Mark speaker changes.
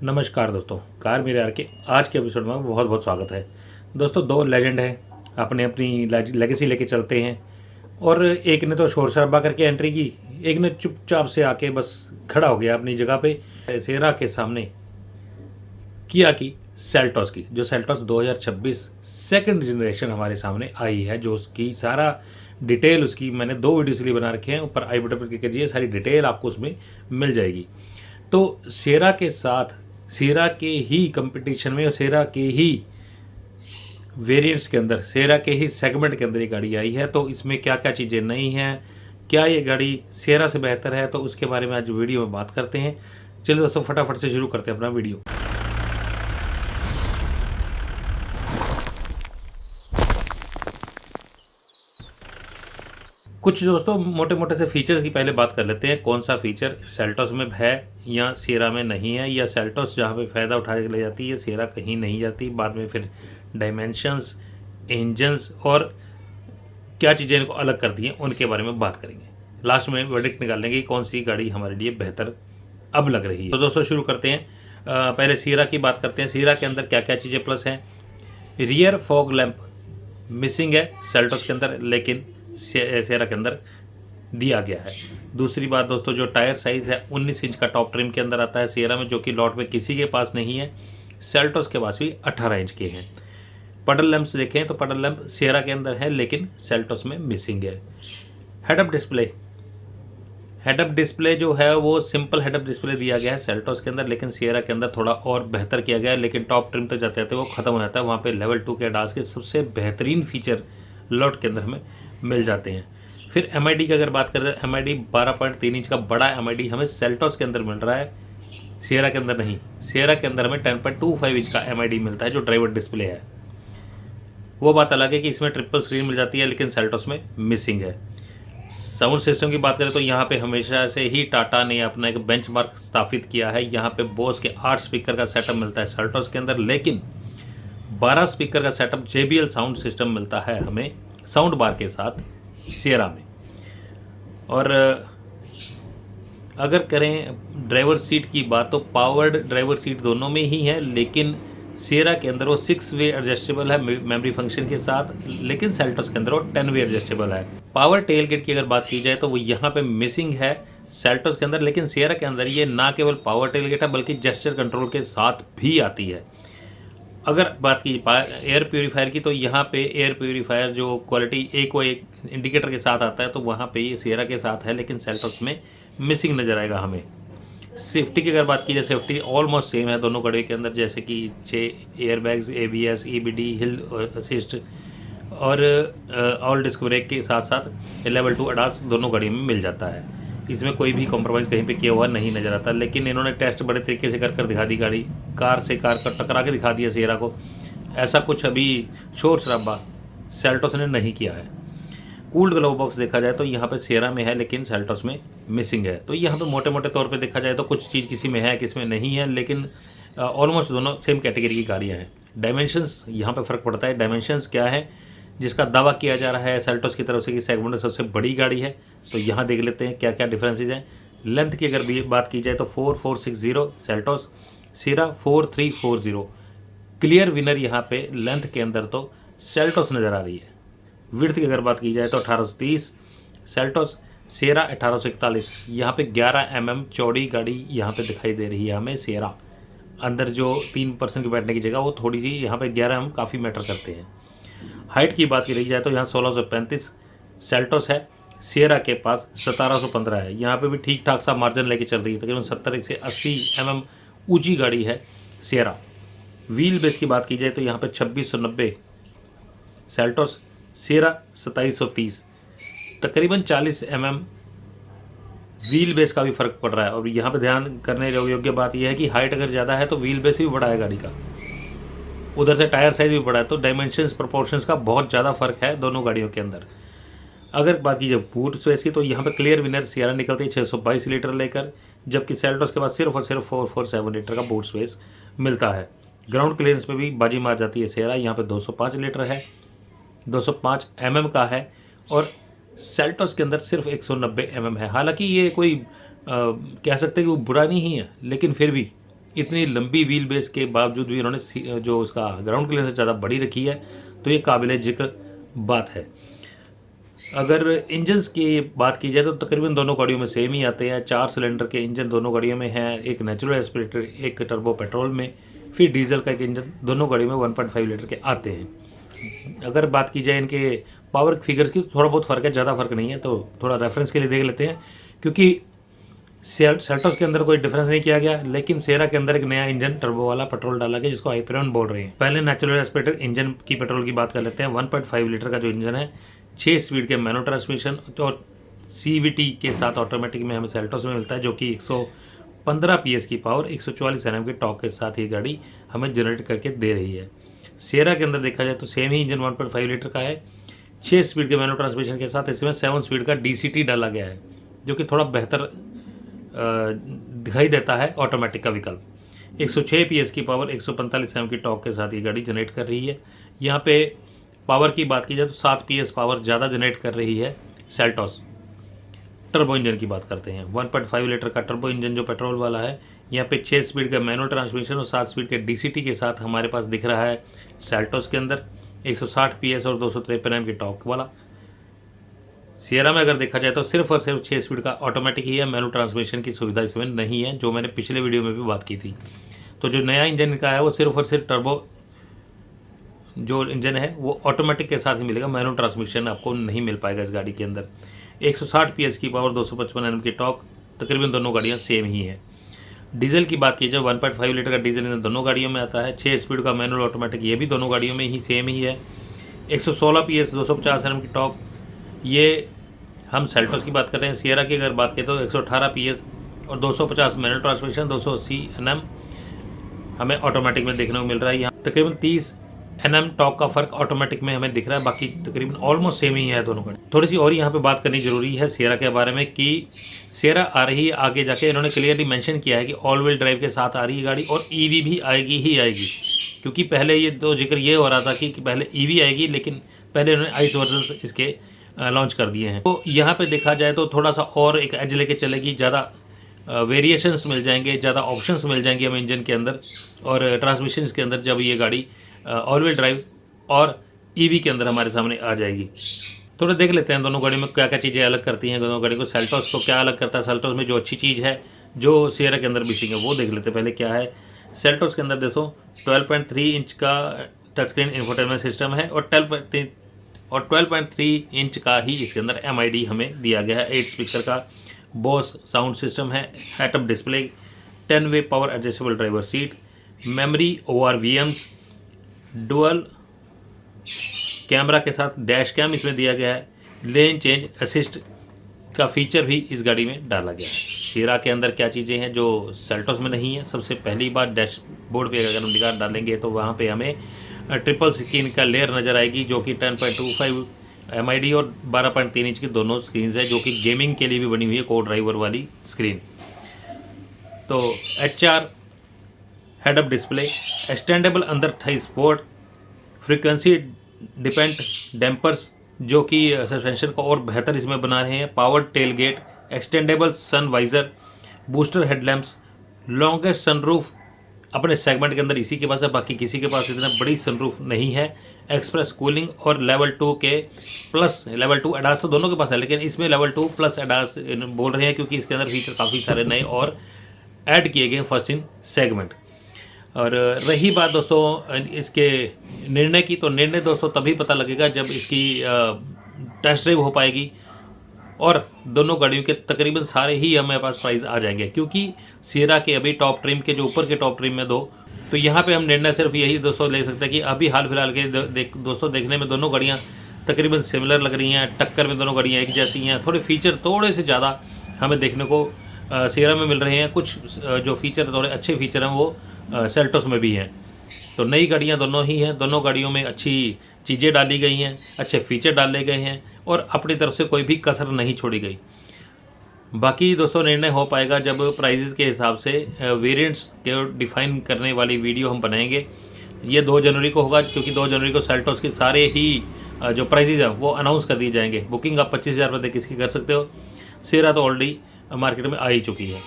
Speaker 1: नमस्कार दोस्तों, कार मेरे यार के आज के एपिसोड में बहुत बहुत स्वागत है। दोस्तों, दो लेजेंड हैं, अपनी अपनी लेगेसी लेके चलते हैं। और एक ने तो शोर शराबा करके एंट्री की, एक ने चुपचाप से आके बस खड़ा हो गया अपनी जगह पे सेरा के सामने। किया की सेल्टॉस की, जो सेल्टॉस 2026 सेकंड जनरेशन हमारे सामने आई है, जो उसकी सारा डिटेल उसकी मैंने 2 वीडियो इसलिए बना रखे हैं। ऊपर आई बटन पर क्लिक कीजिए, सारी डिटेल आपको उसमें मिल जाएगी। तो सेरा के साथ, सेरा के ही कंपटीशन में और सेरा के ही वेरिएंट्स के अंदर, सेरा के ही सेगमेंट के अंदर ये गाड़ी आई है। तो इसमें क्या क्या चीज़ें नई हैं, क्या ये गाड़ी सेरा से बेहतर है, तो उसके बारे में आज वीडियो में बात करते हैं। चलिए दोस्तों, फटाफट से शुरू करते हैं अपना वीडियो। कुछ दोस्तों मोटे मोटे से फीचर्स की पहले बात कर लेते हैं। कौन सा फीचर सेल्टॉस में है या सेरा में नहीं है, या सेल्टॉस जहाँ पे फ़ायदा उठा के ले जाती है, सेरा कहीं नहीं जाती। बाद में फिर डायमेंशंस, इंजन्स और क्या चीज़ें इनको अलग करती हैं उनके बारे में बात करेंगे। लास्ट में वर्डिक्ट निकाल लेंगे कि कौन सी गाड़ी हमारे लिए बेहतर अब लग रही है। तो दोस्तों शुरू करते हैं। पहले सेरा की बात करते हैं। सेरा के अंदर क्या क्या चीज़ें प्लस हैं। रियर फॉग लैंप मिसिंग है सेल्टॉस के अंदर, लेकिन सेरा के अंदर दिया गया है। दूसरी बात दोस्तों, जो टायर साइज़ है 19 इंच का टॉप ट्रिम के अंदर आता है सेरा में, जो कि लॉट में किसी के पास नहीं है। सेल्टॉस के पास भी 18 इंच के हैं। पडल लैंप्स देखें तो पडल लैंप सेरा के अंदर है, लेकिन सेल्टॉस में मिसिंग है। हेडअप डिस्प्ले, हेडअप डिस्प्ले जो है वो सिंपल हेडअप डिस्प्ले दिया गया है सेल्टॉस के अंदर, लेकिन सिएरा के अंदर थोड़ा और बेहतर किया गया है। लेकिन टॉप ट्रिम तक जाते जाते वो ख़त्म हो जाता है। वहाँ पे लेवल 2 के डास के सबसे बेहतरीन फीचर लॉट के अंदर हमें मिल जाते हैं। फिर MID की अगर बात करें तो MID 12.3 इंच का बड़ा MID हमें सेल्टॉस के अंदर मिल रहा है, सिएरा के अंदर नहीं। सिएरा के अंदर हमें 10.25 इंच का MID मिलता है, जो ड्राइवर डिस्प्ले है। वो बात अलग है कि इसमें ट्रिपल स्क्रीन मिल जाती है, लेकिन सेल्टॉस में मिसिंग है। साउंड सिस्टम की बात करें तो यहाँ पे हमेशा से ही टाटा ने अपना एक बेंचमार्क स्थापित किया है। यहाँ पे बोस के 8 स्पीकर का सेटअप मिलता है सेल्टॉस के अंदर, लेकिन 12 स्पीकर का सेटअप JBL साउंड सिस्टम मिलता है हमें साउंड बार के साथ सिएरा में। और अगर करें ड्राइवर सीट की बात तो पावर्ड ड्राइवर सीट दोनों में ही है, लेकिन सिएरा के अंदर वो 6 वे एडजस्टेबल है मेमोरी फंक्शन के साथ, लेकिन सेल्टॉस के अंदर वो 10 वे एडजस्टेबल है। पावर टेल गेट की अगर बात की जाए तो वो यहाँ पे मिसिंग है सेल्टॉस के अंदर, लेकिन सिएरा के अंदर ये ना केवल पावर टेल गेट है बल्कि जेस्चर कंट्रोल के साथ भी आती है। अगर बात की एयर प्योरीफायर की, तो यहाँ पे एयर प्योरीफायर जो क्वालिटी एक इंडिकेटर के साथ आता है, तो वहाँ पे ये सिएरा के साथ है, लेकिन सेल्टॉस में मिसिंग नज़र आएगा हमें। सेफ्टी की अगर बात की जाए, सेफ्टी ऑलमोस्ट सेम है दोनों गाड़ियों के अंदर, जैसे कि 6 एयरबैग्स, ABS, EBD, हिल असिस्ट और ऑल डिस्क ब्रेक के साथ साथ लेवल 2 ADAS दोनों गाड़ियों में मिल जाता है। इसमें कोई भी कॉम्प्रोमाइज़ कहीं पे किया हुआ नहीं नज़र आता, लेकिन इन्होंने टेस्ट बड़े तरीके से कर दिखा दी। गाड़ी कार से कार कर टकरा के दिखा दिया सिएरा को। ऐसा कुछ अभी शोर शराबा सेल्टॉस ने नहीं किया है। कूल्ड ग्लोव बॉक्स देखा जाए तो यहाँ पे सिएरा में है, लेकिन सेल्टॉस में मिसिंग है। तो यहाँ पे मोटे मोटे तौर पे देखा जाए तो कुछ चीज़ किसी में है किसी में नहीं है, लेकिन ऑलमोस्ट दोनों सेम कैटेगरी की गाड़ियाँ हैं। डायमेंशंस यहाँ पे फ़र्क पड़ता है। डायमेंशंस क्या है जिसका दावा किया जा रहा है सेल्टॉस की तरफ से कि सेगमेंट में सबसे बड़ी गाड़ी है, तो यहाँ देख लेते हैं क्या क्या डिफरेंसेज हैं। लेंथ की अगर भी बात की जाए तो 4460 सेल्टॉस, सिएरा 4340। क्लियर विनर यहाँ पे लेंथ के अंदर तो सेल्टॉस नज़र आ रही है। विड्थ की अगर बात की जाए तो 1830 सेल्टॉस, सिएरा 1841। यहाँ पे 11 mm चौड़ी गाड़ी यहाँ पे दिखाई दे रही है हमें सिएरा। अंदर जो 3 पर्सन की बैठने की जगह वो थोड़ी सी यहाँ पे 11 mm काफ़ी मैटर करते हैं। हाइट की बात की जाए तो यहाँ 1635 सेल्टॉस है, सिएरा के पास 1715 है। यहाँ पे भी ठीक ठाक सा मार्जिन लेके चल रही है, तकरीबन 70 से 80 mm ऊँची गाड़ी है सिएरा। व्हील बेस की बात की जाए तो यहाँ पे 2690 सेल्टॉस, सिएरा 2730। तकरीबन 40 mm व्हील बेस का भी फ़र्क पड़ रहा है। और यहाँ पे ध्यान करने योग्य बात यह है कि हाइट अगर ज़्यादा है तो व्हील बेस भी बड़ा है गाड़ी का, उधर से टायर साइज़ भी बड़ा है। तो डायमेंशंस प्रोपोर्शंस का बहुत ज़्यादा फ़र्क है दोनों गाड़ियों के अंदर। अगर बात की जाए बूट स्पेस की तो यहाँ पे क्लियर विनर सिएरा निकलती है 622 लीटर लेकर, जबकि सेल्टॉस के पास सिर्फ और सिर्फ 447 लीटर का बूट स्पेस मिलता है। ग्राउंड क्लियरेंस पे भी बाजी मार जाती है सिएरा, यहाँ पे 205 लीटर है, 205 mm का है, और सेल्टॉस के अंदर सिर्फ 190 mm है। हालांकि ये कोई कह सकते हैं कि वो बुरा नहीं है, लेकिन फिर भी इतनी लंबी व्हील बेस के बावजूद भी उन्होंने जो उसका ग्राउंड क्लियरेंस ज़्यादा बड़ी रखी है, तो ये काबिल ज़िक्र बात है। अगर इंजन्स की बात की जाए तो तकरीबन दोनों गाड़ियों में सेम ही आते हैं। 4 सिलेंडर के इंजन दोनों गाड़ियों में हैं, एक नेचुरल एस्पिरेटर, एक टर्बो पेट्रोल में, फिर डीजल का एक इंजन दोनों गाड़ियों में 1.5 लीटर के आते हैं। अगर बात की जाए इनके पावर फिगर्स की, थोड़ा बहुत फ़र्क है, ज़्यादा फ़र्क नहीं है, तो थोड़ा रेफरेंस के लिए देख लेते हैं। क्योंकि सेल्टोस के अंदर कोई डिफरेंस नहीं किया गया, लेकिन सेरा के अंदर एक नया इंजन टर्बो वाला पेट्रोल डाला गया जिसको हाइपरियन बोल रहे हैं। पहले नेचुरल एस्पिरेटर इंजन की पेट्रोल की बात कर लेते हैं। 1.5 लीटर का जो इंजन है, 6 स्पीड के मैनुअल ट्रांसमिशन और CVT के साथ ऑटोमेटिक में हमें सेल्टोस में मिलता है, जो कि 115 PS की पावर, 144 Nm की टॉर्क के साथ ये गाड़ी हमें जनरेट करके दे रही है। सेरा के अंदर देखा जाए तो सेम ही इंजन 1.5 लीटर का है, 6 स्पीड के मैनुअल ट्रांसमिशन के साथ इसमें 7 स्पीड का DCT डाला गया है, जो कि थोड़ा बेहतर दिखाई देता है ऑटोमेटिक का विकल्प। 106 PS की पावर, 145 Nm की टॉर्क के साथ ये गाड़ी जनरेट कर रही है। यहाँ पे पावर की बात की जाए तो 7 PS पावर ज़्यादा जनरेट कर रही है सेल्टोस। टर्बो इंजन की बात करते हैं। 1.5 लीटर का टर्बो इंजन जो पेट्रोल वाला है, यहाँ पे 6 स्पीड का मैनुअल ट्रांसमिशन और 7 स्पीड के DCT के साथ हमारे पास दिख रहा है सेल्टोस के अंदर। 160 PS और 253 Nm की टॉर्क वाला। सियरा में अगर देखा जाए तो सिर्फ और सिर्फ 6 स्पीड का ऑटोमेटिक ही है, मैनुअल ट्रांसमिशन की सुविधा इसमें नहीं है, जो मैंने पिछले वीडियो में भी बात की थी। तो जो नया इंजन का है वो सिर्फ और सिर्फ टर्बो जो इंजन है वो ऑटोमेटिक के साथ ही मिलेगा, मैनुअल ट्रांसमिशन आपको नहीं मिल पाएगा इस गाड़ी के अंदर। 160 PS की पावर, 255 Nm की टॉर्क, तकरीबन दोनों गाड़ियाँ सेम ही हैं। डीजल की बात की जाए, 1.5 लीटर का डीजल इंजन दोनों गाड़ियों में आता है, 6 स्पीड का मैनुअल ऑटोमेटिक ये भी दोनों गाड़ियों में ही सेम ही है। 116 PS, 250 Nm की टॉर्क, ये हम सेल्टोस की बात कर रहे हैं। सियरा की अगर बात करें तो 118 PS और 250 मैनुअल ट्रांसमिशन, 280 Nm हमें ऑटोमेटिक में देखने को मिल रहा है। यहाँ तकरीबन 30 Nm टॉर्क का फ़र्क ऑटोमेटिक में हमें दिख रहा है, बाकी तकरीबन ऑलमोस्ट सेम ही है दोनों का। थोड़ी सी और यहाँ पे बात करनी जरूरी है सियरा के बारे में कि सियरा आ रही है आगे जाके, इन्होंने क्लियरली मेंशन किया है कि ऑल व्हील ड्राइव के साथ आ रही है गाड़ी, और EV भी आएगी ही आएगी। क्योंकि पहले ये तो जिक्र ये हो रहा था कि पहले EV आएगी, लेकिन पहले इन्होंने आइस वर्जन इसके लॉन्च कर दिए हैं। तो यहाँ पे देखा जाए तो थोड़ा सा और एक एज लेके चलेगी, ज़्यादा वेरिएशंस मिल जाएंगे, ज़्यादा ऑप्शंस मिल जाएंगे हमें इंजन के अंदर और ट्रांसमिशन के अंदर, जब ये गाड़ी ऑल व्हील ड्राइव और EV के अंदर हमारे सामने आ जाएगी। थोड़ा देख लेते हैं दोनों गाड़ी में क्या क्या चीज़ें अलग करती हैं दोनों गाड़ी को। सेल्टोस को क्या अलग करता है, सेल्टोस में जो अच्छी चीज़ है जो सियरा के अंदर मिसिंग है वो देख लेते हैं। पहले क्या है सेल्टोस के अंदर, देखो 12.3 इंच का टच स्क्रीन इंफोटेनमेंट सिस्टम है और 12.3 इंच का ही इसके अंदर MID हमें दिया गया है। 8 स्पीकर का बोस साउंड सिस्टम है, head up display, 10 way power adjustable driver seat, memory ORVMs, dual camera के साथ डैश कैम इसमें दिया गया है, लेन चेंज असिस्ट का फीचर भी इस गाड़ी में डाला गया है। सियरा के अंदर क्या चीज़ें हैं जो सेल्टोस में नहीं है। सबसे पहली बात, डैशबोर्ड पे अगर हम निगाह डालेंगे तो वहाँ पे हमें ट्रिपल स्क्रीन का लेयर नज़र आएगी, जो कि 10.25 MID और 12.3 इंच की दोनों स्क्रीन है, जो कि गेमिंग के लिए भी बनी हुई है, को ड्राइवर वाली स्क्रीन। तो HR head up display, extendable अंदर thigh support, frequency depend dampers जो कि सस्पेंशन को और बेहतर इसमें बना रहे हैं, power tail gate, extendable sun visor, booster headlamps, longest sunroof अपने सेगमेंट के अंदर इसी के पास है, बाकी किसी के पास इतना बड़ी सनरूफ नहीं है। एक्सप्रेस कूलिंग और लेवल 2 के प्लस लेवल 2 एडास तो दोनों के पास है, लेकिन इसमें लेवल 2 प्लस एडास बोल रहे हैं क्योंकि इसके अंदर फीचर काफ़ी सारे नए और ऐड किए गए फर्स्ट इन सेगमेंट। और रही बात दोस्तों इसके निर्णय की, तो निर्णय दोस्तों तभी पता लगेगा जब इसकी टेस्ट ड्राइव हो पाएगी और दोनों गाड़ियों के तकरीबन सारे ही हमारे पास प्राइस आ जाएंगे। क्योंकि सियरा के अभी टॉप ट्रिम के जो ऊपर के टॉप ट्रिम में दो, तो यहाँ पे हम निर्णय सिर्फ यही दोस्तों ले सकते हैं कि अभी हाल फिलहाल के दोस्तों देखने में दोनों गाड़ियाँ तकरीबन सिमिलर लग रही हैं, टक्कर में दोनों गाड़ियाँ एक जैसी हैं। थोड़े फीचर थोड़े से ज़्यादा हमें देखने को सियरा में मिल रहे हैं, कुछ जो फीचर थोड़े अच्छे फीचर हैं वो सेल्टोस में भी हैं। तो नई गाड़ियाँ दोनों ही हैं, दोनों गाड़ियों में अच्छी चीज़ें डाली गई हैं, अच्छे फीचर डाले गए हैं और अपनी तरफ से कोई भी कसर नहीं छोड़ी गई। बाकी दोस्तों निर्णय हो पाएगा जब प्राइजेज़ के हिसाब से वेरिएंट्स के डिफ़ाइन करने वाली वीडियो हम बनाएंगे। ये 2 जनवरी को होगा, क्योंकि 2 जनवरी को सेल्टोस के सारे ही जो प्राइजेज़ हैं वो अनाउंस कर दिए जाएंगे। बुकिंग आप 25,000 रुपये तक इसकी कर सकते हो। सियरा तो ऑलरेडी मार्केट में आ ही चुकी है।